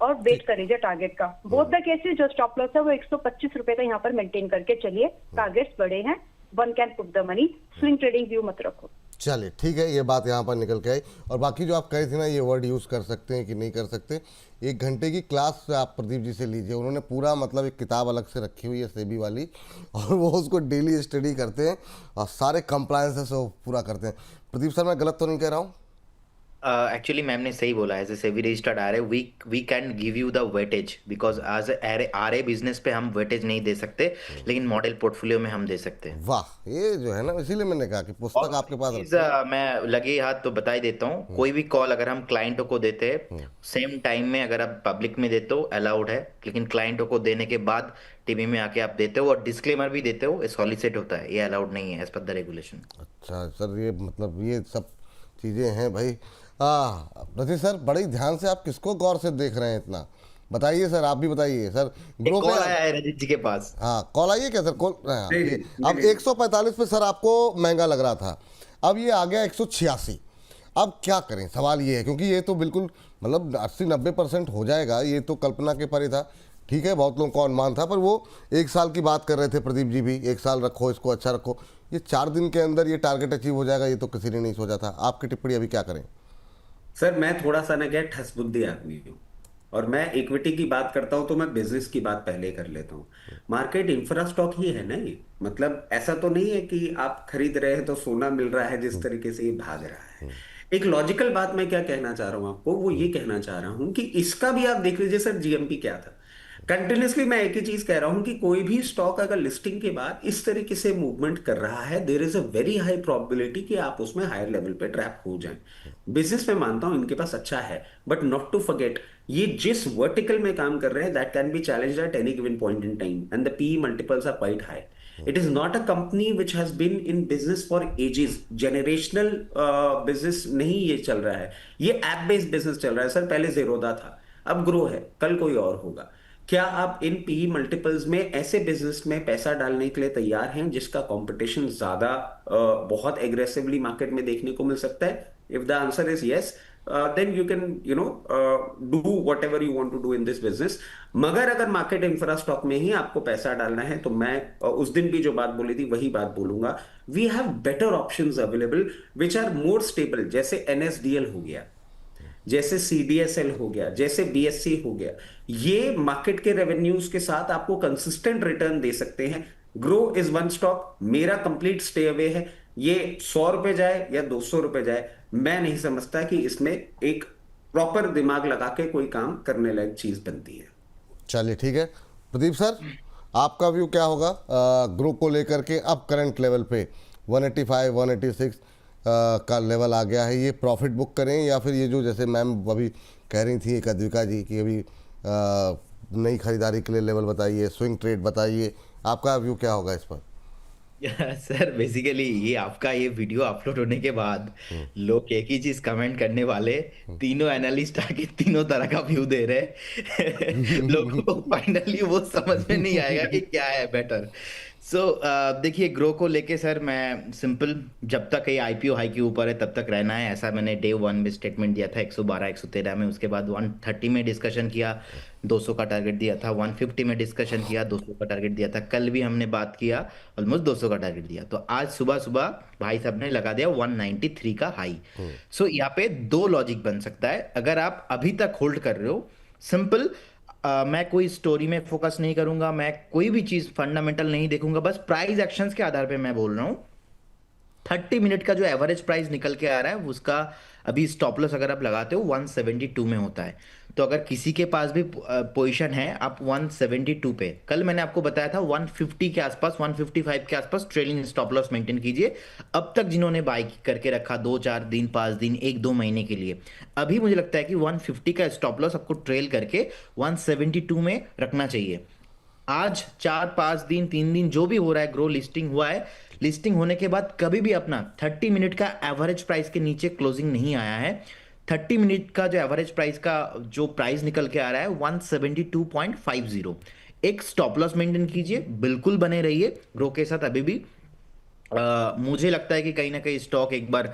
Speaker 4: और वेट करिए टारगेट का। बोथ द केसेस जो स्टॉप लॉस है वो 125 रुपए का यहाँ पर मेंटेन करके चलिए। टारगेट्स बड़े हैं, one can put the money, swing trading view मत रखो।
Speaker 1: चलिए ठीक है, ये बात यहाँ पर निकल के आई। और बाकी जो आप कहे थे ना ये वर्ड यूज़ कर सकते हैं कि नहीं कर सकते, 1 घंटे की क्लास आप प्रदीप जी से लीजिए। उन्होंने पूरा मतलब एक किताब अलग से रखी हुई है सेबी वाली, और वो उसको डेली स्टडी करते हैं और सारे कंप्लायंसेस वो पूरा करते हैं। प्रदीप सर, मैं गलत तो नहीं कह रहा हूँ?
Speaker 3: एक्चुअली मैम ने सही बोला है, as a SEBI registered RA we can give you the weightage, because as RA business पे हम वेटेज नहीं दे सकते, लेकिन मॉडल पोर्टफोलियो में हम दे सकते हैं।
Speaker 1: वाह, ये जो है ना, इसीलिए मैंने कहा कि पुस्तक आपके पास
Speaker 3: चीज मैं लगे हाथ तो बता ही देता हूँ, कोई भी कॉल अगर हम क्लाइंटों को देते हैं सेम टाइम में, अगर आप पब्लिक में देते हो अलाउड है, लेकिन क्लाइंटों को देने के बाद टीवी में आके आप देते हो और डिस्क्लेमर भी देते हो, सॉलिसिट होता है, ये अलाउड नहीं है एज पर द रेगुलेशन।
Speaker 1: अच्छा सर, ये मतलब ये सब चीज़ें हैं भाई। रजत सर, बड़े ध्यान से आप किसको गौर से देख रहे हैं इतना, बताइए सर, आप भी बताइए सर। ग्रुप
Speaker 3: कॉल आया है रजित जी के पास।
Speaker 1: हाँ, कॉल आई है क्या सर? कॉल
Speaker 2: नहीं,
Speaker 1: अब 145 पे सर आपको महंगा लग रहा था, अब ये आ गया 186। अब क्या करें, सवाल ये है, क्योंकि ये तो बिल्कुल मतलब 80-90% हो जाएगा, ये तो कल्पना के परे था। ठीक है, बहुत लोगों को अनुमान था, पर वो 1 साल की बात कर रहे थे प्रदीप जी भी, 1 साल रखो इसको, अच्छा रखो। ये 4 दिन के अंदर ये टारगेट अचीव हो जाएगा, ये तो किसी ने नहीं सोचा था। आपकी टिप्पणी अभी क्या करें?
Speaker 2: सर मैं थोड़ा सा ना क्या ठसबुद्धि आदमी हूँ, और मैं इक्विटी की बात करता हूँ तो मैं बिजनेस की बात पहले कर लेता हूँ। मार्केट इंफ्रास्टॉक ही है ना ये, मतलब ऐसा तो नहीं है कि आप खरीद रहे हैं तो सोना मिल रहा है जिस तरीके से ये भाग रहा है। एक लॉजिकल बात मैं क्या कहना चाह रहा हूँ आपको, वो ये कहना चाह रहा हूँ कि इसका भी आप देख लीजिए सर, जीएमपी क्या था। कंटिन्यूसली मैं एक ही चीज कह रहा हूं कि कोई भी स्टॉक अगर लिस्टिंग के बाद इस तरीके से मूवमेंट कर रहा है, there is a very high probability कि आप उसमें हायर लेवल पे ट्रैप हो जाएं। बिजनेस में मानता हूं इनके पास अच्छा है, बट नॉट टू फॉरगेट ये जिस वर्टिकल में काम कर रहे हैं that can be challenged at any given point in time, and the PE multiples are quite high. It is not a company which has been in business for ages. Generational business नहीं ये चल रहा है, ये app based business चल रहा है sir. पहले जेरोदा था, अब ग्रो है, कल कोई और होगा। क्या आप इन पीई मल्टीपल्स में ऐसे बिजनेस में पैसा डालने के लिए तैयार हैं जिसका कंपटीशन ज्यादा बहुत एग्रेसिवली मार्केट में देखने को मिल सकता है? If the answer is yes, then you can do whatever you want to do in this business। मगर अगर मार्केट इंफ्रास्टॉक में ही आपको पैसा डालना है तो मैं उस दिन भी जो बात बोली थी वही बात बोलूंगा। We have better options available which are more stable, जैसे एनएसडीएल हो गया, जैसे सीडीएसएल हो गया, जैसे बीएससी हो गया। ये मार्केट के रेवेन्यूज के साथ आपको कंसिस्टेंट रिटर्न दे सकते हैं। ग्रो इज वन स्टॉक, मेरा कंप्लीट स्टे अवे है। ये 100 रुपए जाए या 200 रुपए जाए, मैं नहीं समझता कि इसमें एक प्रॉपर दिमाग लगा के कोई काम करने लायक चीज बनती है।
Speaker 1: चलिए ठीक है, प्रदीप सर आपका व्यू क्या होगा ग्रो को लेकर के? अब करंट लेवल पे 185 186 का लेवल आ गया है, ये प्रॉफिट बुक करें या फिर ये जो जैसे मैम अभी कह रही थी एक अद्विका जी की अभी नई खरीदारी के लिए लेवल बताइए, स्विंग ट्रेड बताइए, आपका व्यू क्या होगा इस पर?
Speaker 3: सर बेसिकली ये आपका ये वीडियो अपलोड होने के बाद लोग एक ही चीज कमेंट करने वाले, तीनों एनालिस्ट आके तीनों तरह का व्यू दे रहे लोगों को फाइनली वो समझ में नहीं आएगा कि क्या है बेटर। सो देखिए ग्रो को लेके सर मैं सिंपल, जब तक ये आईपीओ हाई के ऊपर है तब तक रहना है, ऐसा मैंने डे 1 में स्टेटमेंट दिया था 112 113 में। उसके बाद 130 में डिस्कशन किया, 200 का टारगेट दिया था, 150 में डिस्कशन किया, 200 का टारगेट दिया था, कल भी हमने बात किया ऑलमोस्ट 200 का टारगेट दिया। तो आज सुबह सुबह भाई साहब ने लगा दिया 193 का हाई। सो यहाँ पे 2 लॉजिक बन सकता है, अगर आप अभी तक होल्ड कर रहे हो सिंपल, मैं कोई स्टोरी में फोकस नहीं करूंगा, मैं कोई भी चीज फंडामेंटल नहीं देखूंगा, बस प्राइस एक्शंस के आधार पे मैं बोल रहा हूं। 30 मिनट का जो एवरेज प्राइस निकल के आ रहा है उसका अभी स्टॉप लॉस अगर आप लगाते हो 172 में होता है। तो अगर किसी के पास भी पोजीशन है आप 172 पे, कल मैंने आपको बताया था 150 के आसपास 155 के आसपास ट्रेलिंग स्टॉप लॉस मेंटेन कीजिए। अब तक जिन्होंने बाई करके रखा 2-4 दिन 5 दिन 1-2 महीने के लिए, अभी मुझे लगता है कि 150 का स्टॉप लॉस आपको ट्रेल करके 172 में रखना चाहिए। आज 4-5 दिन 3 दिन जो भी हो रहा है, ग्रो लिस्टिंग हुआ है, लिस्टिंग होने के बाद कभी भी अपना 30 मिनट का एवरेज प्राइस के नीचे क्लोजिंग नहीं आया है। 30 मिनट का जो एवरेज प्राइस का जो प्राइस निकल के आ रहा है 172.50। एक स्टॉप लॉस मेंटेन कीजिए, बिल्कुल बने रहिए ग्रो के साथ। अभी भी मुझे लगता है कि कहीं ना कहीं स्टॉक एक बार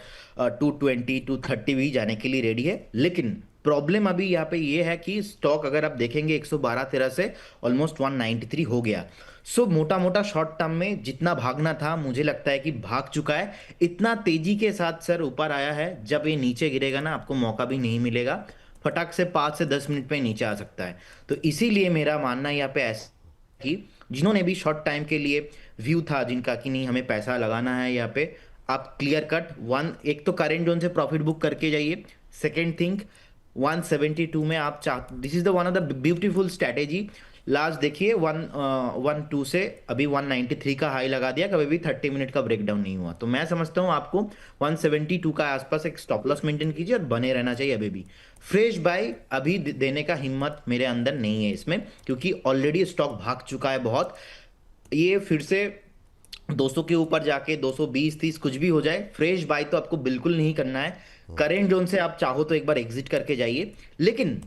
Speaker 3: 220 230 भी जाने के लिए रेडी है। लेकिन प्रॉब्लम अभी यहाँ पे ये है कि स्टॉक अगर आप देखेंगे 112-13 से ऑलमोस्ट 193 हो गया। सो मोटा मोटा शॉर्ट टर्म में जितना भागना था मुझे लगता है कि भाग चुका है। इतना तेजी के साथ सर ऊपर आया है, जब ये नीचे गिरेगा ना आपको मौका भी नहीं मिलेगा, फटाक से 5 से 10 मिनट में नीचे आ सकता है। तो इसीलिए मेरा मानना यहाँ पे ऐसा कि जिन्होंने भी शॉर्ट टाइम के लिए व्यू था जिनका कि नहीं हमें पैसा लगाना है यहाँ पे, आप क्लियर कट एक तो करेंट जोन से प्रॉफिट बुक करके जाइए। सेकेंड थिंग 172 में आप this is the one of the beautiful strategy. Last देखिए 112 से अभी 193 का हाई लगा दिया, कभी भी 30 मिनट का ब्रेकडाउन नहीं हुआ। तो मैं समझता हूं आपको 172 का आसपास एक स्टॉप लॉस मेंटेन कीजिए और बने रहना चाहिए। अभी भी फ्रेश बाय अभी देने का हिम्मत मेरे अंदर नहीं है इसमें, क्योंकि ऑलरेडी स्टॉक भाग चुका है बहुत। ये फिर से 200 के ऊपर जाके 220-30 कुछ भी हो जाए, फ्रेश बाय तो आपको बिल्कुल नहीं करना है। करेंट जोन से आप चाहो तो एक बार एग्जिट करके जाइए, लेकिन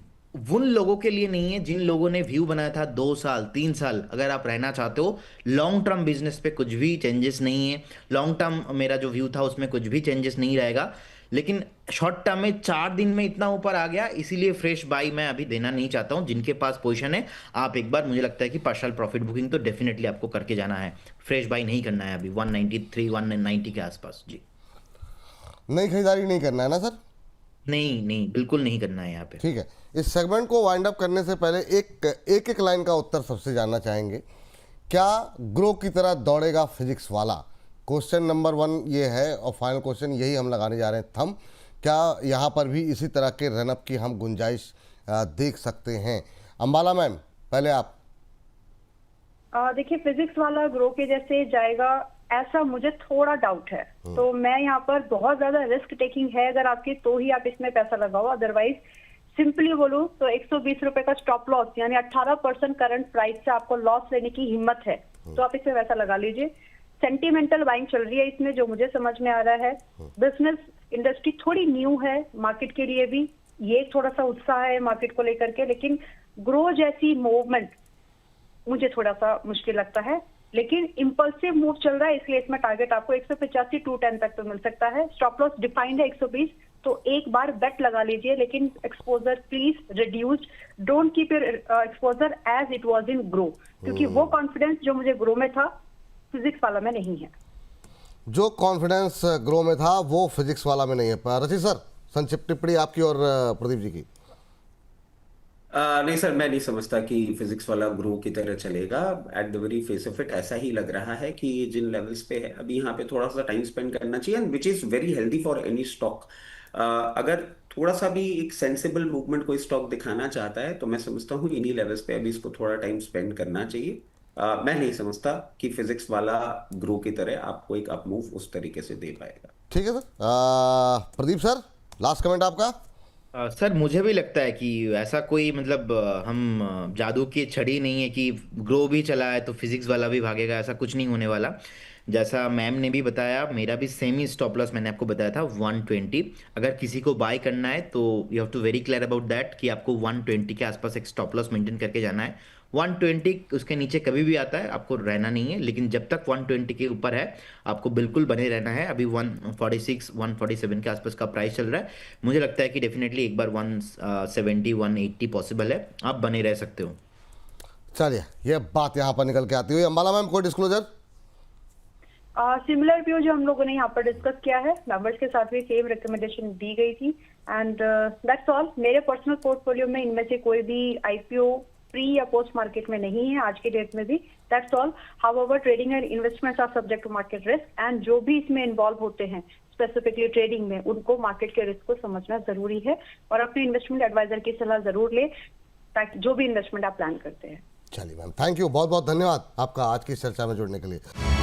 Speaker 3: उन लोगों के लिए नहीं है जिन लोगों ने व्यू बनाया था 2 साल 3 साल। अगर आप रहना चाहते हो लॉन्ग टर्म बिजनेस पे, कुछ भी चेंजेस नहीं है। लॉन्ग टर्म मेरा जो व्यू था उसमें कुछ भी चेंजेस नहीं रहेगा, लेकिन शॉर्ट टर्म में 4 दिन में इतना ऊपर आ गया, इसीलिए फ्रेश बाई मैं अभी देना नहीं चाहता हूं। जिनके पास पोजीशन है आप एक बार, मुझे लगता है कि पार्शियल प्रॉफिट बुकिंग तो डेफिनेटली आपको करके जाना है, फ्रेश बाई नहीं करना है अभी 193 190 के आसपास। जी
Speaker 1: नई खरीदारी नहीं करना है ना सर?
Speaker 3: नहीं नहीं, बिल्कुल नहीं करना है यहाँ पे।
Speaker 1: ठीक है, इस सेगमेंट को वाइंड अप करने से पहले एक लाइन का उत्तर सबसे जानना चाहेंगे, क्या ग्रो की तरह दौड़ेगा फिजिक्स वाला? क्वेश्चन नंबर 1 ये है, और फाइनल क्वेश्चन यही हम लगाने जा रहे हैं थम। क्या यहाँ पर भी इसी तरह के रनअप की हम गुंजाइश देख सकते हैं? अंबाला मैम पहले आप।
Speaker 4: देखिए, फिजिक्स वाला ग्रो के जैसे जाएगा ऐसा मुझे थोड़ा डाउट है। तो मैं यहाँ पर बहुत ज्यादा रिस्क टेकिंग है अगर आपकी, तो ही आप इसमें पैसा लगाओ। अदरवाइज सिंपली बोलूं तो 120 रुपए का स्टॉप लॉस यानी 18% करंट प्राइस से आपको लॉस लेने की हिम्मत है तो आप इसमें पैसा लगा लीजिए। सेंटिमेंटल बाइंग चल रही है इसमें, जो मुझे समझ में आ रहा है। बिजनेस इंडस्ट्री थोड़ी न्यू है मार्केट के लिए भी, ये थोड़ा सा उत्साह है मार्केट को लेकर के, लेकिन ग्रो जैसी मूवमेंट मुझे थोड़ा सा मुश्किल लगता है। लेकिन इंपल्सिव मूव चल रहा है, इसलिए इसमें टारगेट आपको 185 210 तक तो मिल सकता है। स्टॉप लॉस डिफाइंड है 120, तो एक बार बेट लगा लीजिए, लेकिन exposure please reduce, don't keep your exposure as it was in Groww, क्योंकि वो कॉन्फिडेंस जो मुझे ग्रो में था फिजिक्स वाला में नहीं है।
Speaker 1: जो कॉन्फिडेंस ग्रो में था वो फिजिक्स वाला में नहीं है। रचित सर, संक्षिप्त टिप्पणी आपकी और प्रदीप जी की।
Speaker 2: नहीं सर, मैं नहीं समझता कि फिजिक्स वाला ग्रो की तरह चलेगा। At the very face of it ऐसा ही लग रहा है कि जिन लेवल्स पे है अभी, यहाँ पे थोड़ा सा टाइम स्पेंड करना चाहिए, and which is very healthy for any stock. अगर थोड़ा सा भी एक सेंसिबल मूवमेंट कोई स्टॉक दिखाना चाहता है तो मैं समझता हूँ इन्हीं लेवल्स पे अभी इसको थोड़ा टाइम स्पेंड करना चाहिए। मैं नहीं समझता कि फिजिक्स वाला ग्रो की तरह आपको एक अपमूव उस तरीके से दे पाएगा।
Speaker 1: ठीक है sir. Pradeep sir, last comment आपका।
Speaker 3: सर मुझे भी लगता है कि ऐसा कोई मतलब हम जादू की छड़ी नहीं है कि ग्रो भी चला है तो फिजिक्स वाला भी भागेगा, ऐसा कुछ नहीं होने वाला। जैसा मैम ने भी बताया, मेरा भी सेम ही स्टॉप लॉस मैंने आपको बताया था 120। अगर किसी को बाय करना है तो you have to very clear about that कि आपको 120 के आसपास एक स्टॉप लॉस मेंटेन करके जाना है। 120 उसके नीचे कभी भी आता है आपको रहना नहीं है, लेकिन जब तक 120 के ऊपर है आपको बिल्कुल बने रहना है। अभी 146 147 के आसपास का प्राइस चल रहा है, मुझे लगता है कि डेफिनेटली एक बार 170 180 पॉसिबल है, आप बने रह सकते हो।
Speaker 1: चलिए, ये बात यहाँ पर निकल के आती हुई अंबाला मैम, कोई डिस्क्लोजर?
Speaker 4: सिमिलर व्यू जो हम लोगों ने यहाँ पर डिस्कस किया है, मेंबर्स के साथ भी सेम रिकमेंडेशन दी गई थी, एंड दैट्स ऑल। मेरे पर्सनल पोर्टफोलियो में इनमें से कोई भी आईपीओ प्री या पोस्ट मार्केट में नहीं है आज के डेट में भी। That's all. However trading and investments are subject to market risk, and जो भी इसमें इन्वॉल्व होते हैं स्पेसिफिकली ट्रेडिंग में, उनको मार्केट के रिस्क को समझना जरूरी है और अपने इन्वेस्टमेंट एडवाइजर की सलाह जरूर ले, ताकि जो भी इन्वेस्टमेंट आप प्लान करते हैं।
Speaker 1: चलिए मैम, थैंक यू, बहुत बहुत धन्यवाद आपका आज की इस चर्चा में जुड़ने के लिए।